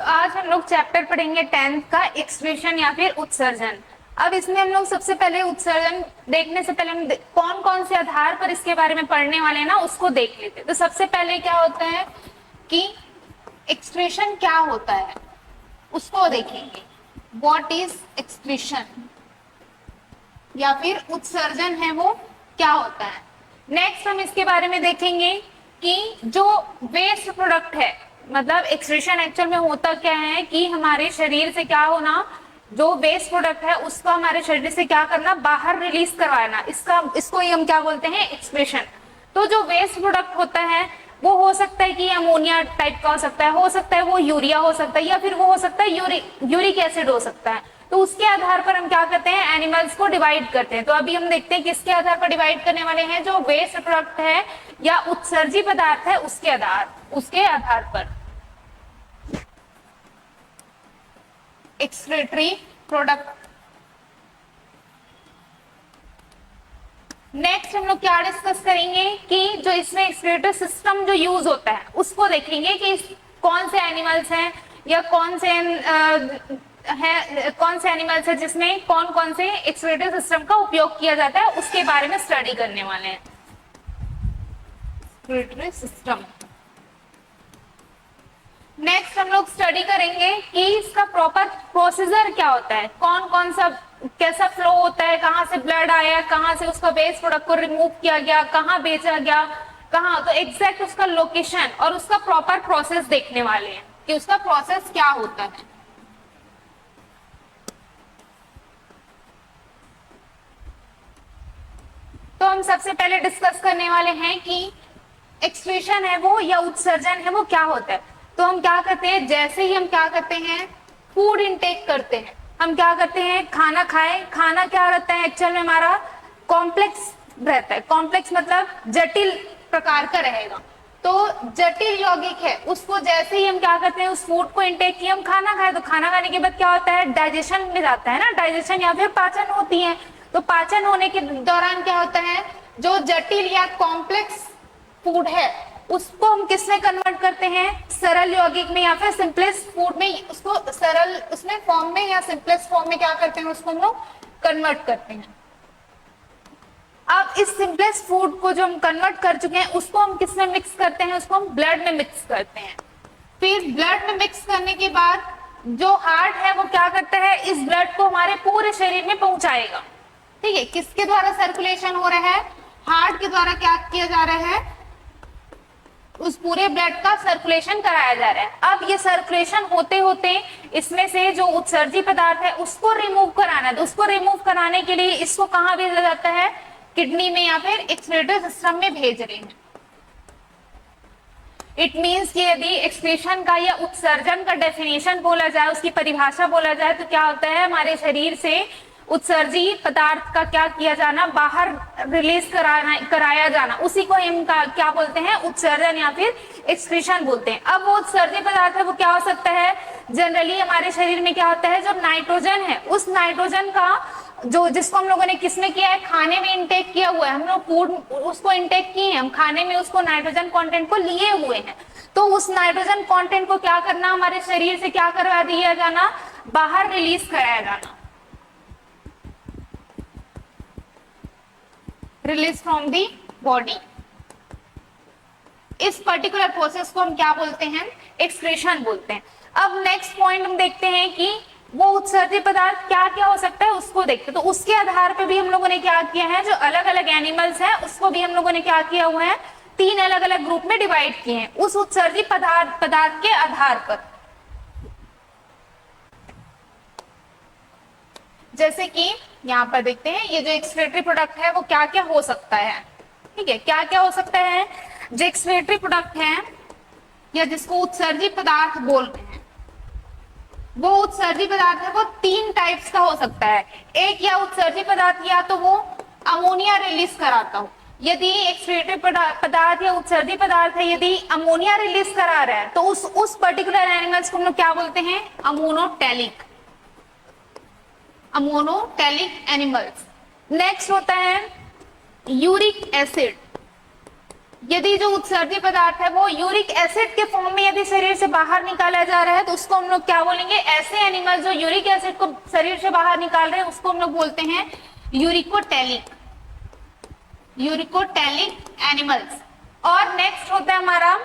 आज हम लोग चैप्टर पढ़ेंगे 10th का एक्सक्रीशन या फिर उत्सर्जन। अब इसमें हम लोग सबसे पहले उत्सर्जन देखने से पहले हम कौन कौन से आधार पर इसके बारे में पढ़ने वाले हैं ना उसको देख लेते हैं। तो सबसे पहले क्या होता है कि एक्सक्रीशन क्या होता है उसको देखेंगे। व्हाट इज एक्सक्रीशन या फिर उत्सर्जन है वो क्या होता है। नेक्स्ट हम इसके बारे में देखेंगे कि जो वेस्ट प्रोडक्ट है, मतलब एक्सक्रीशन एक्चुअल में होता क्या है कि हमारे शरीर से क्या होना, जो वेस्ट प्रोडक्ट है उसको हमारे शरीर से क्या करना, बाहर रिलीज करवाना, इसको ही हम क्या बोलते हैं, एक्सक्रीशन। तो जो वेस्ट प्रोडक्ट होता है वो हो सकता है कि अमोनिया टाइप का हो सकता है वो यूरिया हो सकता है, या फिर वो हो सकता है यूरिक एसिड हो सकता है। तो उसके आधार पर हम क्या करते हैं, एनिमल्स को डिवाइड करते हैं। तो अभी हम देखते हैं किसके आधार पर डिवाइड करने वाले हैं, जो वेस्ट प्रोडक्ट है या उत्सर्जी पदार्थ है उसके आधार पर। Excretory product. नेक्स्ट हम लोग क्या डिस्कस करेंगे कि जो इसमें एक्सक्रीटरी सिस्टम जो यूज होता है उसको देखेंगे कि कौन से एनिमल्स हैं या कौन से एनिमल्स है जिसमें कौन कौन से एक्सक्रीटरी सिस्टम का उपयोग किया जाता है, उसके बारे में स्टडी करने वाले हैं। Excretory system. नेक्स्ट हम लोग स्टडी करेंगे कि इसका प्रॉपर प्रोसीजर क्या होता है, कौन कौन सा कैसा फ्लो होता है, कहाँ से ब्लड आया, कहाँ से उसका वेस्ट प्रोडक्ट को रिमूव किया गया, कहाँ बेचा गया, कहाँ, तो एग्जैक्ट उसका लोकेशन और उसका प्रॉपर प्रोसेस देखने वाले हैं कि उसका प्रोसेस क्या होता है। तो हम सबसे पहले डिस्कस करने वाले हैं कि एक्सक्रीशन है वो या उत्सर्जन है वो क्या होता है। तो हम क्या करते हैं, जैसे ही हम क्या करते हैं, फूड इनटेक करते हैं, हम क्या करते हैं, खाना खाएं। खाना क्या रहता है एक्चुअल में, हमारा कॉम्प्लेक्स रहता है। कॉम्प्लेक्स मतलब जटिल प्रकार का रहेगा। तो जटिल यौगिक है उसको जैसे ही हम क्या करते हैं, उस फूड को इनटेक किया, हम खाना खाए, तो खाना खाने के बाद क्या होता है, डाइजेशन में जाता है ना, डाइजेशन या फिर पाचन होती है। तो पाचन होने के दौरान क्या होता है, जो जटिल या कॉम्प्लेक्स फूड है उसको हम किस में कन्वर्ट करते हैं, सरल यौगिक में या फिर सिंपलेस्ट फूड में, उसको सरल उसमें फॉर्म में या सिंपलेस्ट फॉर्म में क्या करते हैं, उसको हम लोग कन्वर्ट करते हैं। अब इस सिंपलेस्ट फूड को जो हम कन्वर्ट कर चुके हैं उसको हम किस में मिक्स करते हैं, उसको हम ब्लड में मिक्स करते हैं। फिर ब्लड में मिक्स करने के बाद जो हार्ट है वो क्या करता है, इस ब्लड को हमारे पूरे शरीर में पहुंचाएगा। ठीक है, किसके द्वारा सर्कुलेशन हो रहा है, हार्ट के द्वारा क्या किया जा रहा है, उस पूरे ब्लड का सर्कुलेशन कराया जा रहा है। अब ये सर्कुलेशन होते होते इसमें से जो उत्सर्जी पदार्थ है उसको रिमूव कराना है। तो उसको रिमूव कराने के लिए इसको कहाँ भेजा जाता है, किडनी में या फिर एक्सक्रीटरी सिस्टम में भेज रहे हैं। इट मीन्स कि यदि एक्सक्रीशन का या उत्सर्जन का डेफिनेशन बोला जाए, उसकी परिभाषा बोला जाए, तो क्या होता है, हमारे शरीर से उत्सर्जी पदार्थ का क्या किया जाना, बाहर रिलीज कराया जाना, उसी को हम क्या बोलते हैं, उत्सर्जन या फिर एक्सक्रीशन बोलते हैं। अब वो उत्सर्जी पदार्थ है वो क्या हो सकता है, जनरली हमारे शरीर में क्या होता है, जो नाइट्रोजन है उस नाइट्रोजन का जो जिसको हम लोगों ने किसमें किया है, खाने में इंटेक किया हुआ है, हम लोग फूड उसको इंटेक किए हैं, हम खाने में उसको नाइट्रोजन कंटेंट को लिए हुए हैं। तो उस नाइट्रोजन कंटेंट को क्या करना, हमारे शरीर से क्या करवा दिया जाना, बाहर रिलीज कराया जाना, रिलीज फ्रॉम दी बॉडी। इस पर्टिकुलर प्रोसेस को हम क्या बोलते हैं, एक्सक्रीशन बोलते हैं। अब नेक्स्ट पॉइंट हम देखते हैं कि वो उत्सर्जी पदार्थ क्या क्या हो सकता है उसको देखते हैं। तो उसके आधार पे भी हम लोगों ने क्या किया है, जो अलग अलग एनिमल्स हैं उसको भी हम लोगों ने क्या किया हुआ है, 3 अलग अलग ग्रुप में डिवाइड किए हैं उस उत्सर्जी पदार्थ के आधार पर। जैसे कि यहाँ पर देखते हैं, ये जो एक्सक्रीटरी प्रोडक्ट है वो क्या क्या हो सकता है। ठीक है, क्या क्या हो सकता है, जो एक्सक्रीटरी प्रोडक्ट है या जिसको उत्सर्जी पदार्थ बोलते हैं, वो उत्सर्जी पदार्थ है वो 3 टाइप्स का हो सकता है। एक या उत्सर्जी पदार्थ या तो वो अमोनिया रिलीज कराता हो, यदि एक्सक्रीटरी पदार्थ या उत्सर्जी पदार्थ है यदि अमोनिया रिलीज करा रहा है तो उस पर्टिकुलर एनिमल्स को हम लोग क्या बोलते हैं, अमोनोटेलिक एनिमल्स। नेक्स्ट होता है यूरिक एसिड। यदि जो उत्सर्जी पदार्थ है वो यूरिक एसिड के फॉर्म में यदि शरीर से बाहर निकाला जा रहा है तो उसको हम लोग क्या बोलेंगे, ऐसे एनिमल जो यूरिक एसिड को शरीर से बाहर निकाल रहे हैं उसको हम लोग बोलते हैं यूरिकोटैलिक, यूरिकोटैलिक एनिमल्स। और नेक्स्ट होता है हमारा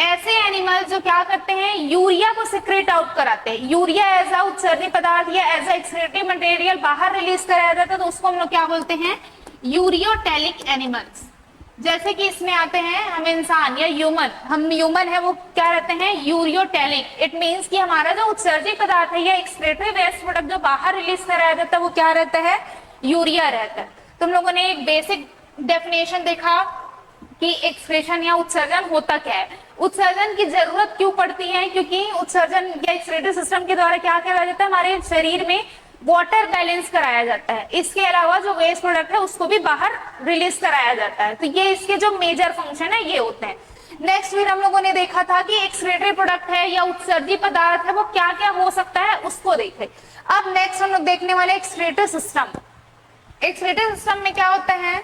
ऐसे एनिमल जो क्या करते हैं, यूरिया को सिक्रेट आउट कराते हैं। यूरिया एज अ उत्सर्जी पदार्थ या एज अ एक्सक्रीटरी मटेरियल बाहर रिलीज कराया जाता है तो उसको हम लोग क्या बोलते हैं, यूरियोटैलिक एनिमल्स। जैसे कि इसमें आते हैं हम इंसान या ह्यूमन, हम ह्यूमन है वो क्या रहते हैं, यूरियोटैलिक। इट मींस कि हमारा जो उत्सर्जी पदार्थ है या एक्सक्रीटरी वेस्ट प्रोडक्ट जो बाहर रिलीज कराया जाता है वो क्या रहता है, यूरिया रहता है। तुम लोगों ने एक बेसिक डेफिनेशन देखा कि एक्सक्रीशन या उत्सर्जन होता क्या है। उत्सर्जन की जरूरत क्यों पड़ती है, क्योंकि उत्सर्जन या एक्सक्रीटरी सिस्टम के द्वारा क्या किया जाता है, हमारे शरीर में वाटर बैलेंस कराया जाता है। इसके अलावा जो वेस्ट प्रोडक्ट है उसको भी बाहर रिलीज कराया जाता है। तो ये इसके जो मेजर फंक्शन है ये होते हैं। नेक्स्ट फिर हम लोगों ने देखा था कि एक्सक्रीटरी प्रोडक्ट है या उत्सर्जी पदार्थ है वो क्या क्या हो सकता है उसको देखे। अब नेक्स्ट हम लोग देखने वाले एक्सक्रीटरी सिस्टम। एक्सक्रीटरी सिस्टम में क्या होता है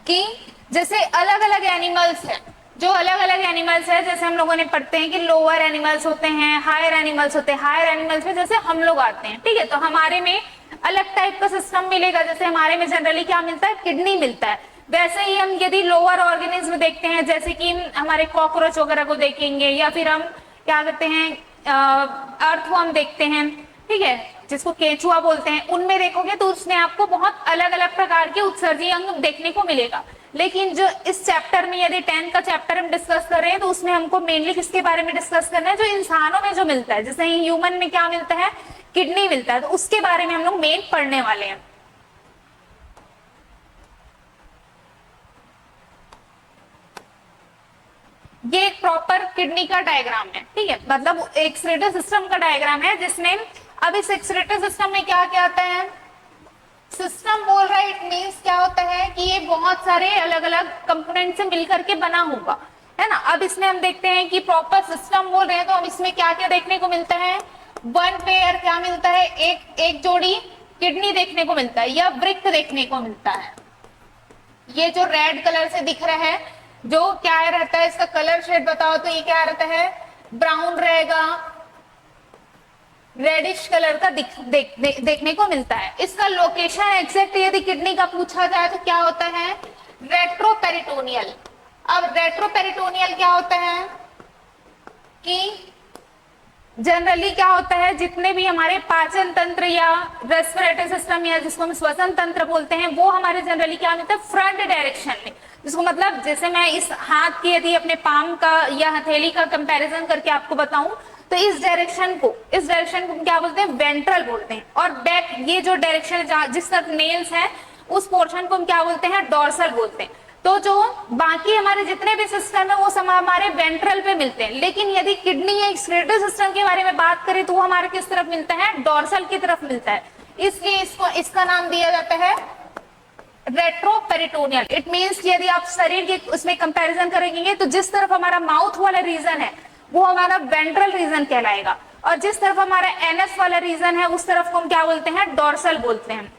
कि जैसे अलग अलग एनिमल्स है, जो अलग अलग एनिमल्स है, जैसे हम लोगों ने पढ़ते हैं कि लोअर एनिमल्स होते हैं, हायर एनिमल्स होते हैं। हायर एनिमल्स में जैसे हम लोग आते हैं, ठीक है, तो हमारे में अलग टाइप का सिस्टम मिलेगा। जैसे हमारे में जनरली क्या मिलता है, किडनी मिलता है। वैसे ही हम यदि लोअर ऑर्गेनिज्म देखते हैं, जैसे कि हमारे कॉकरोच वगैरह को देखेंगे, या फिर हम क्या करते हैं अर्थवर्म देखते हैं, ठीक है, जिसको केचुआ बोलते हैं, उनमें देखोगे तो उसमें आपको बहुत अलग अलग प्रकार के उत्सर्जी अंग देखने को मिलेगा। लेकिन जो इस चैप्टर में यदि 10th का चैप्टर हम डिस्कस कर रहे हैं तो उसमें हमको मेनली किसके बारे में डिस्कस करना है, जो इंसानों में जो मिलता है। जैसे ह्यूमन में क्या मिलता है, किडनी मिलता है, तो उसके बारे में हम लोग मेन पढ़ने वाले हैं। ये एक प्रॉपर किडनी का डायग्राम है, ठीक है, मतलब एक्सक्रीटरी सिस्टम का डायग्राम है, जिसमें अब इस एक्सक्रीटरी सिस्टम में क्या क्या आता है, सिस्टम बोल रहा है, इट मींस क्या होता है कि ये बहुत सारे अलग अलग कंपोनेंट से मिलकर के बना होगा, है ना। अब इसमें हम देखते हैं कि प्रॉपर सिस्टम बोल रहे हैं तो हम इसमें क्या क्या देखने को मिलता है, वन पेयर क्या मिलता है, एक जोड़ी किडनी देखने को मिलता है या वृक्क देखने को मिलता है। ये जो रेड कलर से दिख रहा है, जो क्या रहता है, इसका कलर शेड बताओ तो ये क्या रहता है, ब्राउन रहेगा, रेडिश कलर का देखने को मिलता है। इसका लोकेशन एग्जैक्ट यदि किडनी का पूछा जाए तो क्या होता है, रेट्रोपेरिटोनियल। अब रेट्रोपेरिटोनियल क्या होता है कि जनरली क्या होता है, जितने भी हमारे पाचन तंत्र या रेस्पिरेटरी सिस्टम या जिसको हम श्वसन तंत्र बोलते हैं, वो हमारे जनरली क्या मिलता है, फ्रंट डायरेक्शन में। जिसको मतलब जैसे मैं इस हाथ की यदि अपने पाम का या हथेली का कंपैरिजन करके आपको बताऊं तो इस डायरेक्शन को क्या बोलते हैं, वेंट्रल बोलते हैं। और बैक ये जो डायरेक्शन जिस तरफ नेल्स है उस पोर्शन को हम क्या बोलते हैं, डोर्सल बोलते हैं। तो जो बाकी हमारे जितने भी सिस्टम है वो सब हमारे वेंट्रल पे मिलते हैं। लेकिन यदि किडनी या एक्सक्रीटरी सिस्टम के बारे में बात करें तो वो हमारे किस तरफ मिलता है, डोर्सल की तरफ मिलता है। इसलिए इसका नाम दिया जाता है रेट्रोपेरिटोनियल। इट मींस यदि आप शरीर के उसमें कंपैरिजन करेंगे तो जिस तरफ हमारा माउथ वाला रीजन है वो हमारा वेंट्रल रीजन कहलाएगा, और जिस तरफ हमारा एनएस वाला रीजन है उस तरफ को हम क्या बोलते हैं, डोर्सल बोलते हैं।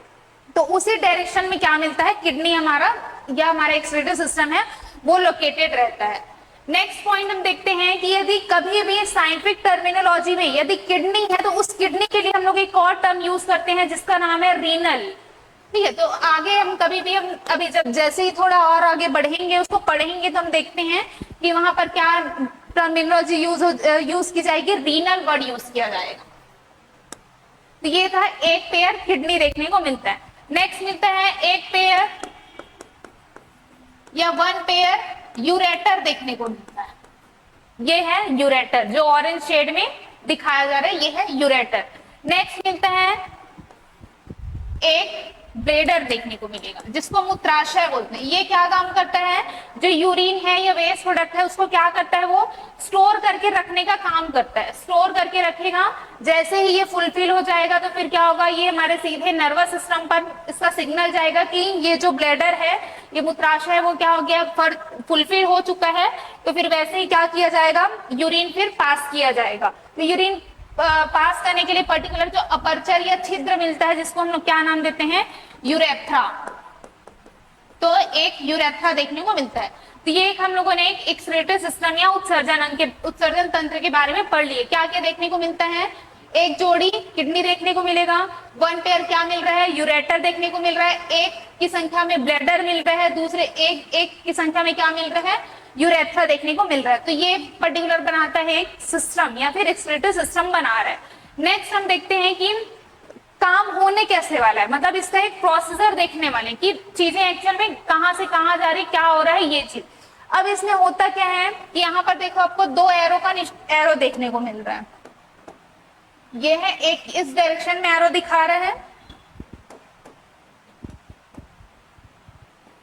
तो उसी डायरेक्शन में क्या मिलता है, किडनी हमारा या हमारा एक्सक्रीटरी सिस्टम है वो लोकेटेड रहता है। नेक्स्ट पॉइंट हम देखते हैं कि यदि कभी भी साइंटिफिक टर्मिनोलॉजी में यदि किडनी है तो उस किडनी के लिए हम लोग एक और टर्म यूज करते हैं जिसका नाम है रीनल, ठीक है। तो आगे हम कभी भी हम अभी जब जैसे ही थोड़ा और आगे बढ़ेंगे उसको पढ़ेंगे तो हम देखते हैं कि वहां पर क्या टर्मिनोलॉजी यूज की जाएगी, रीनल वर्ड यूज किया जाएगा। तो ये था एक पेयर किडनी देखने को मिलता है। नेक्स्ट मिलता है एक पेयर या वन पेयर यूरेटर देखने को मिलता है। ये है यूरेटर जो ऑरेंज शेड में दिखाया जा रहा है, ये है यूरेटर। नेक्स्ट मिलता है एक ब्लेडर देखने को मिलेगा जिसको मूत्राशय बोलते हैं। ये क्या काम करता है, जो यूरिन है या वेस्ट प्रोडक्ट है उसको क्या करता है, वो स्टोर करके रखने का काम करता है। स्टोर करके रखेगा, जैसे ही ये फुलफिल हो जाएगा तो फिर क्या होगा, ये हमारे सीधे नर्वस सिस्टम पर इसका सिग्नल जाएगा कि ये जो ब्लेडर है, ये मूत्राशय है, वो क्या हो गया, फुलफिल हो चुका है। तो फिर वैसे ही क्या किया जाएगा, यूरिन फिर पास किया जाएगा। तो यूरिन पास करने के लिए पर्टिकुलर जो अपर्चर या छिद्र मिलता है जिसको हम लोग क्या नाम देते हैं, यूरेथ्रा। तो एक यूरेथ्रा देखने को मिलता है। तो ये एक हम लोगों ने एक एक्सक्रीटरी सिस्टम या उत्सर्जन तंत्र के बारे में पढ़ लिए। क्या क्या देखने को मिलता है, एक जोड़ी किडनी देखने को मिलेगा, वन पेयर क्या मिल रहा है, यूरेटर देखने को मिल रहा है, एक की संख्या में ब्लैडर मिल रहा है, दूसरे एक की संख्या में क्या मिल रहा है, यूरेथ्रा देखने को मिल रहा है। तो ये पर्टिकुलर बनाता है एक सिस्टम या फिर एक्सक्रीटरी सिस्टम बना रहा है। नेक्स्ट हम देखते हैं कि काम होने कैसे वाला है, मतलब इसका एक प्रोसीजर देखने वाले कि चीजें एक्चुअल में कहां से कहां जा रही, क्या हो रहा है ये चीज। अब इसमें होता क्या है कि यहाँ पर देखो आपको दो एरो देखने को मिल रहा है। ये है एक इस डायरेक्शन में एरो दिखा रहा है,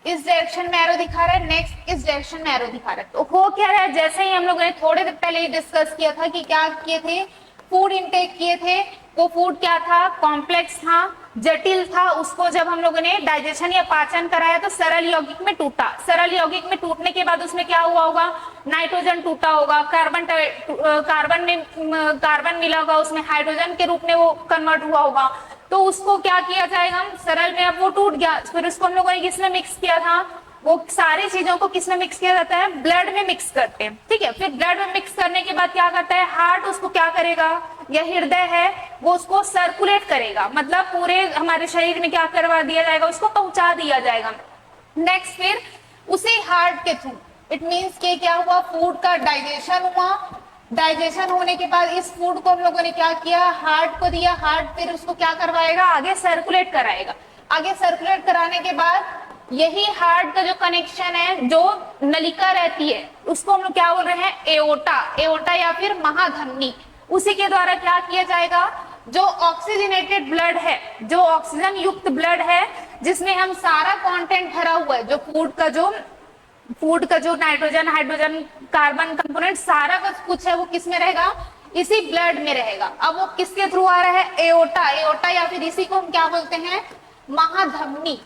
इस डायरेक्शन में एरो दिखा रहा है, नेक्स्ट इस डायरेक्शन में एरो दिखा रहा है। तो हो क्या रहा है, जैसे ही हम लोगों ने थोड़े दिन पहले ही डिस्कस किया था कि क्या किए थे, फूड इनटेक किए थे। वो फूड क्या था, कॉम्प्लेक्स था, जटिल था। उसको जब हम लोगों ने डाइजेशन या पाचन कराया तो सरल यौगिक में टूटा। सरल यौगिक में टूटने के बाद उसमें क्या हुआ होगा, नाइट्रोजन टूटा होगा, कार्बन मिला होगा, उसमें हाइड्रोजन के रूप में वो कन्वर्ट हुआ होगा। तो उसको क्या किया जाएगा, सरल में अब वो टूट गया, फिर उसको हम लोगों ने किसमें मिक्स किया था, वो सारी चीजों को किसमें मिक्स किया जाता है, ब्लड में मिक्स करते हैं। ठीक है, फिर ब्लड में मिक्स करने के बाद क्या करता है, हार्ट उसको क्या करेगा, या हृदय है वो उसको सर्कुलेट करेगा, मतलब पूरे हमारे शरीर में क्या करवा दिया जाएगा, उसको पहुंचा दिया जाएगा। नेक्स्ट फिर उसी हार्ट के थ्रू, इट मीन्स के क्या हुआ, फूड का डाइजेशन हुआ। डाइजेशन होने के बाद इस फूड को हम लोगों ने क्या किया, हार्ट को दिया। हार्ट फिर उसको क्या करवाएगा, आगे सर्कुलेट कराएगा। आगे सर्कुलेट कराने के बाद यही हार्ट का जो कनेक्शन है, जो नलिका रहती है, उसको हम लोग क्या बोल रहे हैं, एओर्टा, एओर्टा या फिर महाधमनी। उसी के द्वारा क्या किया जाएगा, जो ऑक्सीजनेटेड ब्लड है, जो ऑक्सीजन युक्त ब्लड है, जिसमें हम सारा कंटेंट भरा हुआ है, जो फूड का जो नाइट्रोजन, हाइड्रोजन, कार्बन कंपोनेंट सारा कुछ है, वो किस में रहेगा, इसी ब्लड में रहेगा। अब वो किसके थ्रू आ रहा है, एओर्टा, एओर्टा या फिर इसी को हम क्या बोलते हैं, महाधमनी।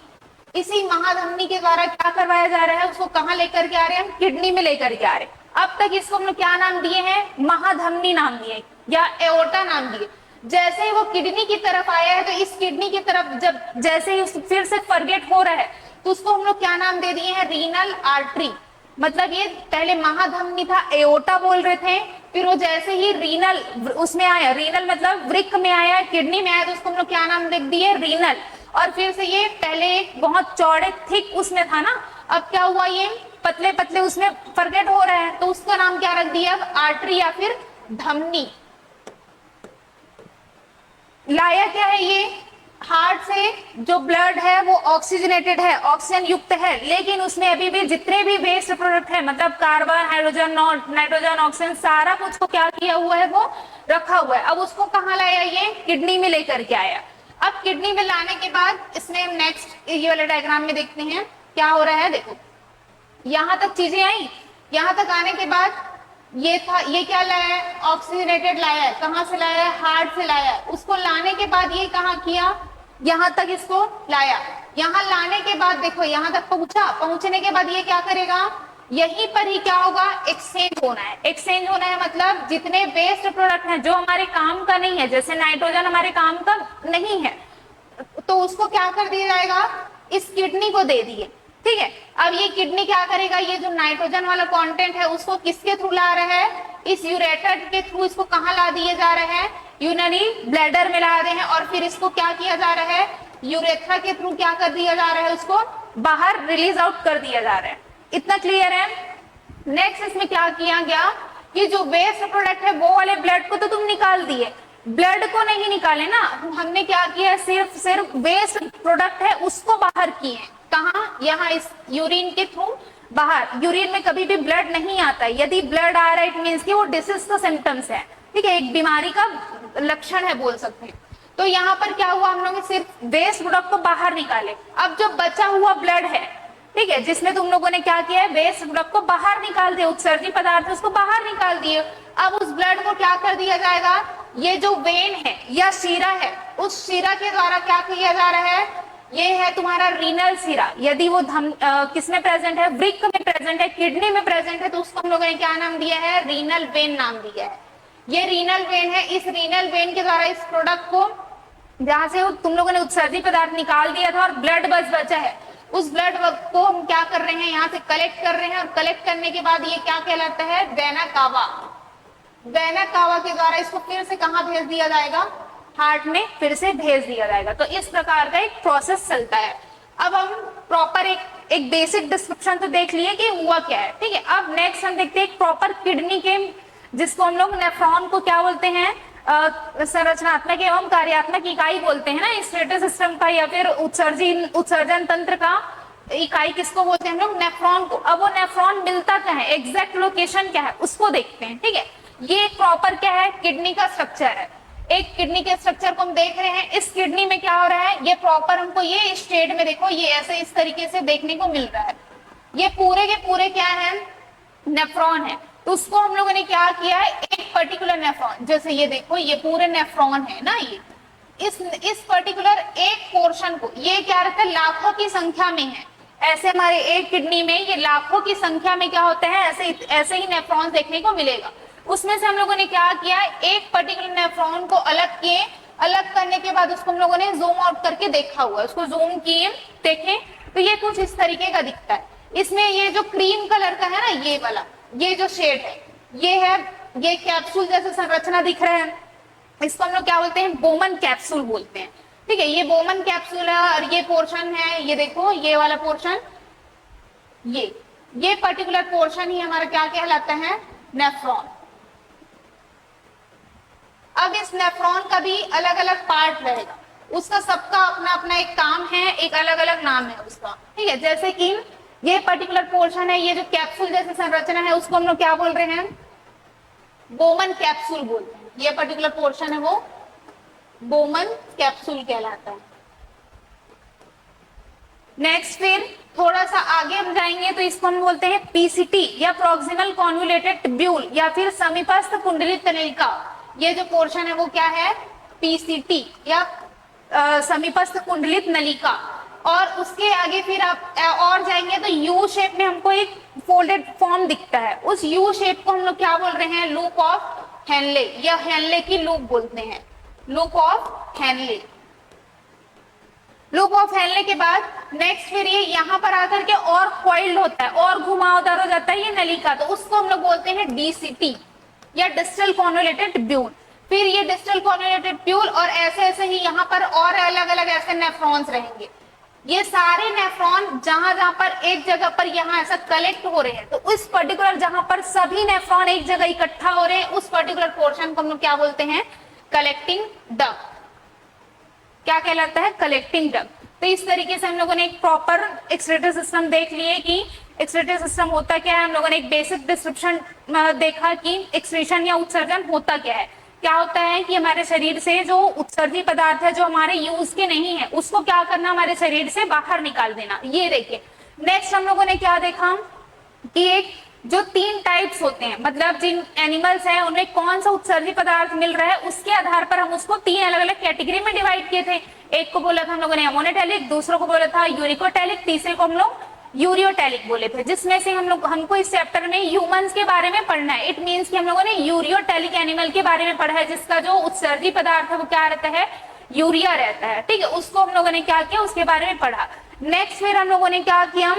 इसी महाधमनी के द्वारा क्या करवाया जा रहा है, उसको कहाँ लेकर के आ रहे हैं, हम किडनी में लेकर के आ रहे हैं। अब तक इसको हम लोग क्या नाम दिए हैं, महाधमनी नाम दिए या एओर्टा नाम दिए। जैसे ही वो किडनी की तरफ आया है, तो इस किडनी की तरफ जब जैसे ही फिर से फॉरगेट हो रहा है, तो उसको हम लोग क्या नाम दे दिए हैं, रीनल आर्टरी। मतलब ये पहले महाधमनी था, एओर्टा बोल रहे थे, फिर वो जैसे ही रीनल उसमें आया, रीनल मतलब वृक्क में आया, किडनी में आया, तो उसको हम लोग क्या नाम दे दिए, रीनल। और फिर से ये पहले एक बहुत चौड़े थिक उसमें था ना, अब क्या हुआ, ये पतले पतले उसमें फॉरगेट हो रहा है, तो उसका नाम क्या रख दिया, अब आर्टरी या फिर धमनी। लाया क्या है, ये हार्ट से जो ब्लड है वो ऑक्सीजनेटेड है, ऑक्सीजन युक्त है, लेकिन उसमें अभी भी जितने भी वेस्ट प्रोडक्ट है, मतलब कार्बन, हाइड्रोजन, नाइट्रोजन, ऑक्सीजन, सारा कुछ को क्या किया हुआ है, वो रखा हुआ है। अब उसको कहाँ लाया, ये किडनी में लेकर के आया। अब किडनी में लाने के बाद इसमें नेक्स्ट ये वाले डायग्राम में देखते हैं क्या हो रहा है। देखो यहां तक चीजें आई, यहां तक आने के बाद ये था, ये क्या लाया है, ऑक्सीजनेटेड लाया है। कहां से लाया है, हार्ट से लाया है। उसको लाने के बाद ये कहाँ किया, यहां तक इसको लाया। यहां लाने के बाद देखो यहां तक पहुंचा, पहुंचने के बाद ये क्या करेगा, यहीं पर ही क्या होगा, एक्सचेंज होना है। एक्सचेंज होना है मतलब जितने वेस्ट प्रोडक्ट हैं जो हमारे काम का नहीं है, जैसे नाइट्रोजन हमारे काम का नहीं है, तो उसको क्या कर दिया जाएगा, इस किडनी को दे दिए। ठीक है, अब ये किडनी क्या करेगा, ये जो नाइट्रोजन वाला कंटेंट है उसको किसके थ्रू ला रहा है, इस यूरेटर के थ्रू इसको कहाँ ला दिए जा रहे हैं, यूरिनरी ब्लैडर में ला रहे हैं। और फिर इसको क्या किया जा रहा है, यूरेथ्रा के थ्रू क्या कर दिया जा रहा है, उसको बाहर रिलीज आउट कर दिया जा रहा है। इतना क्लियर है। नेक्स्ट इसमें क्या किया गया कि जो वेस्ट प्रोडक्ट है वो वाले ब्लड को तो तुम निकाल दिए, ब्लड को नहीं निकाले ना, हमने क्या किया, सिर्फ वेस्ट प्रोडक्ट है उसको बाहर किए। कहाँ, यहाँ इस यूरिन के थ्रू बाहर। यूरिन में कभी भी ब्लड नहीं आता है, यदि ब्लड आ रहा है इट मीन्स कि वो डिसीज का सिम्टम्स है। ठीक है, एक बीमारी का लक्षण है बोल सकते हैं। तो यहाँ पर क्या हुआ, हम लोग सिर्फ वेस्ट प्रोडक्ट को बाहर निकाले। अब जो बचा हुआ ब्लड है, ठीक है, जिसमें तुम लोगों ने क्या किया है, वेस्ट प्रोडक्ट को बाहर निकाल दिया, उत्सर्जी पदार्थ उसको बाहर निकाल दिए। अब उस ब्लड को क्या कर दिया जाएगा, ये जो वेन है या शीरा है, उस शीरा के द्वारा क्या किया जा रहा है, ये है तुम्हारा रीनल शीरा। यदि वो किसमें प्रेजेंट है, वृक्क में प्रेजेंट है, किडनी में प्रेजेंट है, तो उसको हम लोगों ने क्या नाम दिया है, रीनल वेन नाम दिया है। ये रीनल वेन है, इस रीनल वेन के द्वारा इस प्रोडक्ट को, जहां से तुम लोगों ने उत्सर्जी पदार्थ निकाल दिया था और ब्लड बस बचा है, उस ब्लड को हम क्या कर रहे हैं, यहाँ से कलेक्ट कर रहे हैं, और कलेक्ट करने के बाद ये क्या कहलाता है, वेना कावा। वेना कावा के द्वारा इसको फिर से कहाँ भेज दिया जाएगा, हार्ट में फिर से भेज दिया जाएगा। तो इस प्रकार का एक प्रोसेस चलता है। अब हम प्रॉपर एक बेसिक डिस्क्रिप्शन तो देख लिए कि हुआ क्या है, ठीक है। अब नेक्स्ट हम देखते हैं प्रॉपर किडनी के, जिसको हम लोग नेफ्रॉन को क्या बोलते हैं, संरचनात्मक एवं कार्यात्मक इकाई बोलते हैं ना, स्टेटस सिस्टम का या फिर उत्सर्जन तंत्र का इकाई किसको बोलते हैं हम लोग, नेफ्रॉन को। अब वो नेफ्रॉन मिलता क्या है, एग्जैक्ट लोकेशन क्या है, उसको देखते हैं, ठीक है। ये प्रॉपर क्या है, किडनी का स्ट्रक्चर है। एक किडनी के स्ट्रक्चर को हम देख रहे हैं। इस किडनी में क्या हो रहा है, ये प्रॉपर हमको ये स्टेट में देखो, ये ऐसे इस तरीके से देखने को मिल रहा है। ये पूरे के पूरे क्या है, नेफ्रॉन है। तो उसको हम लोगों ने क्या किया है, एक पर्टिकुलर नेफ्रॉन, जैसे ये देखो ये पूरे नेफ्रॉन है ना, ये इस पर्टिकुलर एक पोर्शन को, ये क्या रहता है, लाखों की संख्या में है। ऐसे हमारे एक किडनी में ये लाखों की संख्या में क्या होता है, ऐसे ही नेफ्रॉन देखने को मिलेगा। उसमें से हम लोगों ने क्या किया, एक पर्टिकुलर नेफ्रॉन को अलग किए, अलग करने के बाद उसको हम लोगों ने जूम आउट करके देखा हुआ है, उसको जूम किए देखें तो ये कुछ इस तरीके का दिखता है। इसमें ये जो क्रीम कलर का है ना, ये वाला, ये जो शेड है, ये कैप्सूल जैसे संरचना दिख रहा है, इसको हम लोग क्या बोलते हैं, बोमन कैप्सूल बोलते हैं, ठीक है। ये बोमन कैप्सूल है और ये पोर्शन है, ये देखो ये वाला पोर्शन, ये पर्टिकुलर पोर्शन ही हमारा क्या कहलाता है, नेफ्रॉन। अब इस नेफ्रॉन का भी अलग अलग पार्ट रहेगा, उसका सबका अपना अपना एक काम है, एक अलग अलग नाम है उसका, ठीक है। जैसे कि ये पर्टिकुलर पोर्शन है, ये जो कैप्सूल जैसी संरचना है, उसको हम लोग क्या बोल रहे हैं, बोमन कैप्सूल बोलते हैं। ये पर्टिकुलर पोर्शन है वो बोमन कैप्सूल कहलाता है। नेक्स्ट फिर थोड़ा सा आगे हम जाएंगे तो इसको हम बोलते हैं पीसीटी या प्रॉक्सिमल कॉन्वोल्यूटेड ट्यूब्यूल या फिर समीपस्थ कुंडलित तंत्रिका। ये जो पोर्शन है वो क्या है, पीसीटी या समीपस्थ कुंडलित नलिका। और उसके आगे फिर आप और जाएंगे तो यू शेप में हमको एक फोल्डेड फॉर्म दिखता है। उस यू शेप को हम लोग क्या बोल रहे हैं, लूप ऑफ हेनले या हेनले की लूप बोलते हैं, loop of Henle. Loop of Henle के बाद नेक्स्ट फिर ये यहाँ पर आकर के और कॉइल्ड होता है और घुमावदार हो जाता है ये नलिका, तो उसको हम लोग बोलते हैं डीसीटी या डिस्टल कॉन्वोल्यूटेड ट्यूब्यूल। फिर ये डिस्टल कॉन्वोल्यूटेड ट्यूब्यूल और ऐसे ऐसे ही यहाँ पर और अलग अलग ऐसे नेफ्रॉन्स रहेंगे। ये सारे नेफ्रॉन जहां जहां पर एक जगह पर यहाँ ऐसा कलेक्ट हो रहे हैं, तो उस पर्टिकुलर जहां पर सभी नेफ्रॉन एक जगह इकट्ठा हो रहे हैं, उस पर्टिकुलर पोर्शन को हम लोग क्या बोलते हैं, कलेक्टिंग डक्ट। क्या कहलाता है, कलेक्टिंग डक्ट। तो इस तरीके से हम लोगों ने एक प्रॉपर एक्सक्रीटरी सिस्टम देख लिए कि एक्सक्रीटरी सिस्टम होता क्या है। हम लोगों ने एक बेसिक डिस्क्रिप्शन देखा कि एक्सक्रीशन या उत्सर्जन होता क्या है। क्या होता है कि हमारे शरीर से जो उत्सर्जी पदार्थ है जो हमारे यूज के नहीं है, उसको क्या करना, हमारे शरीर से बाहर निकाल देना। ये देखिए नेक्स्ट हम लोगों ने क्या देखा कि एक जो 3 टाइप्स होते हैं, मतलब जिन एनिमल्स हैं उनमें कौन सा उत्सर्जी पदार्थ मिल रहा है, उसके आधार पर हम उसको 3 अलग अलग कैटेगरी में डिवाइड किए थे। एक को बोला था हम लोगों ने अमोनोटैलिक, दूसरों को बोला था यूरिकोटैलिक, तीसरे को हम लोग यूरियोटैलिक बोले थे। जिसमें से हमको इस चैप्टर में ह्यूमंस के बारे में पढ़ना है। इट मींस कि हम लोगों ने यूरियोटैलिक एनिमल के बारे में पढ़ा है, जिसका जो उत्सर्जी पदार्थ है वो क्या रहता है, यूरिया रहता है, ठीक है। उसको हम लोगों ने क्या किया, उसके बारे में पढ़ा। नेक्स्ट फिर हम लोगों ने क्या किया,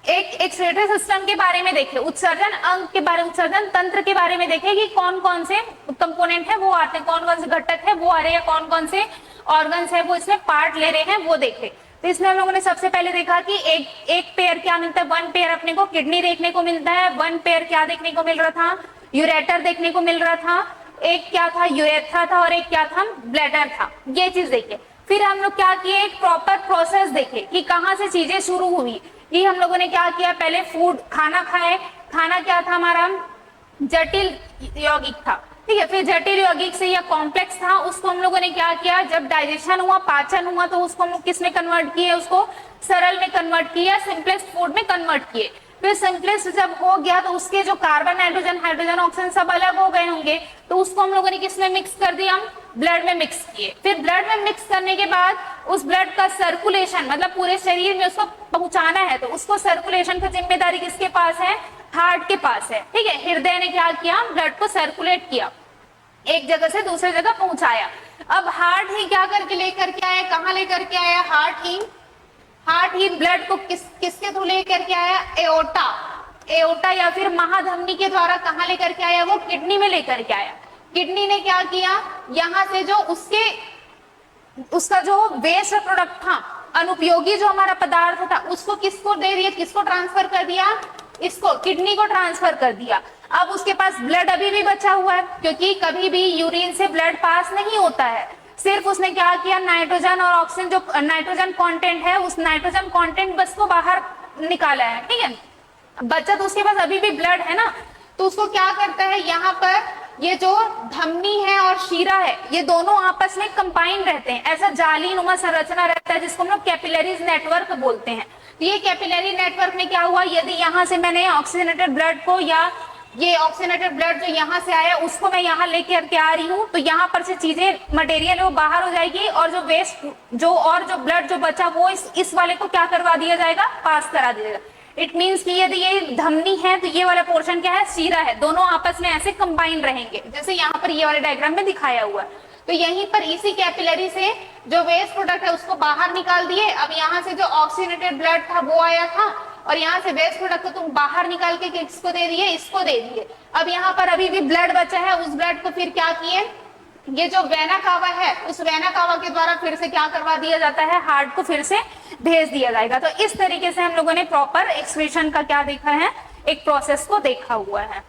एक एक्सक्रीटरी सिस्टम के बारे में देखे, उत्सर्जन अंग के बारे में, उत्सर्जन तंत्र के बारे में देखे कि कौन कौन से कंपोनेंट है वो आते हैं, कौन कौन से घटक है वो आ रहे हैं, कौन कौन से ऑर्गन्स है वो इसमें पार्ट ले रहे हैं, वो देखे। तो इसमें हम लोगों ने सबसे पहले देखा कि एक पेयर क्या मिलता है, 1 पेयर अपने को किडनी देखने को मिलता है। 1 पेयर क्या देखने को मिल रहा था, यूरेटर देखने को मिल रहा था। एक क्या था, यूरेथ्रा था, और एक क्या था, ब्लैडर था। ये चीज देखे। फिर हम लोग क्या किए, एक प्रॉपर प्रोसेस देखे कि कहाँ से चीजें शुरू हुई। ये हम लोगों ने क्या किया, पहले फूड खाना खाए। खाना क्या था हमारा, जटिल यौगिक था, ठीक है। फिर जटिल यौगिक से या कॉम्प्लेक्स था, उसको हम लोगों ने क्या किया, जब डाइजेशन हुआ, पाचन हुआ, तो उसको हम लोग किस में कन्वर्ट किए, उसको सरल में कन्वर्ट किया, सिंपलेस्ट फूड में कन्वर्ट किए। फिर सिंपलेस्ट जब हो गया तो उसके जो कार्बन, नाइट्रोजन, हाइड्रोजन, ऑक्सीजन सब अलग हो गए होंगे, तो उसको हम लोगों ने किस में मिक्स कर दिया, ब्लड में मिक्स किए। फिर ब्लड में मिक्स करने के बाद उस ब्लड का सर्कुलेशन, मतलब पूरे शरीर में उसको पहुंचाना है, तो उसको सर्कुलेशन की जिम्मेदारी किसके पास है, हार्ट के पास है, ठीक है। हृदय ने क्या किया, ब्लड को सर्कुलेट किया, एक जगह से दूसरे जगह पहुंचाया। अब हार्ट ही क्या करके लेकर के आया, कहाँ लेकर के आया, हार्ट ही ब्लड को किसके थ्रू लेकर के आया, एओर्टा या फिर महाधमनी के द्वारा कहाँ लेकर के आया, वो किडनी में लेकर के आया। किडनी ने क्या किया, यहाँ से जो उसका जो वेस्ट प्रोडक्ट था, अनुपयोगी जो हमारा पदार्थ था, उसको किसको दे दिया, किसको ट्रांसफर कर दिया, इसको किडनी को ट्रांसफर कर दिया। अब उसके पास ब्लड अभी भी बचा हुआ है, क्योंकि कभी भी यूरिन से ब्लड पास नहीं होता है। सिर्फ उसने क्या किया, नाइट्रोजन और ऑक्सीजन, जो नाइट्रोजन कंटेंट है, उस नाइट्रोजन कंटेंट बस को बाहर निकाला है, ठीक है। बचा तो उसके पास अभी भी ब्लड है ना, तो उसको क्या करता है, यहाँ पर ये जो धमनी है और शीरा है, ये दोनों आपस में कंबाइन रहते हैं, ऐसा जालीनुमा संरचना रहता है, जिसको हम लोग कैपिलरीज नेटवर्क बोलते हैं। तो ये कैपिलरी नेटवर्क में क्या हुआ, यदि यहाँ से मैंने ऑक्सीजनेटेड ब्लड को, या ये ऑक्सीजनेटेड ब्लड जो यहाँ से आया उसको मैं यहाँ लेकर के आ रही हूँ, तो यहाँ पर से चीजें, मटेरियल वो बाहर हो जाएगी, और जो वेस्ट जो ब्लड जो बचा वो इस वाले को क्या करवा दिया जाएगा, पास करा दिया जाएगा। इट मीन्स कि यदि ये धमनी है तो ये वाला पोर्शन क्या है, शीरा है, दोनों आपस में ऐसे कंबाइन रहेंगे, जैसे यहाँ पर ये वाले डायग्राम में दिखाया हुआ है। तो यहीं पर इसी कैपिलरी से जो वेस्ट प्रोडक्ट है उसको बाहर निकाल दिए। अब यहाँ से जो ऑक्सीजनेटेड ब्लड था वो आया था, और यहाँ से वेस्ट प्रोडक्ट को तुम बाहर निकाल के किसको दे दिए, इसको दे दिए। अब यहाँ पर अभी भी ब्लड बचा है, उस ब्लड को फिर क्या किए, ये जो वेना कावा है, उस वेना कावा के द्वारा फिर से क्या करवा दिया जाता है, हार्ट को फिर से भेज दिया जाएगा। तो इस तरीके से हम लोगों ने प्रॉपर एक्सक्रीशन का क्या देखा है, एक प्रोसेस को देखा हुआ है।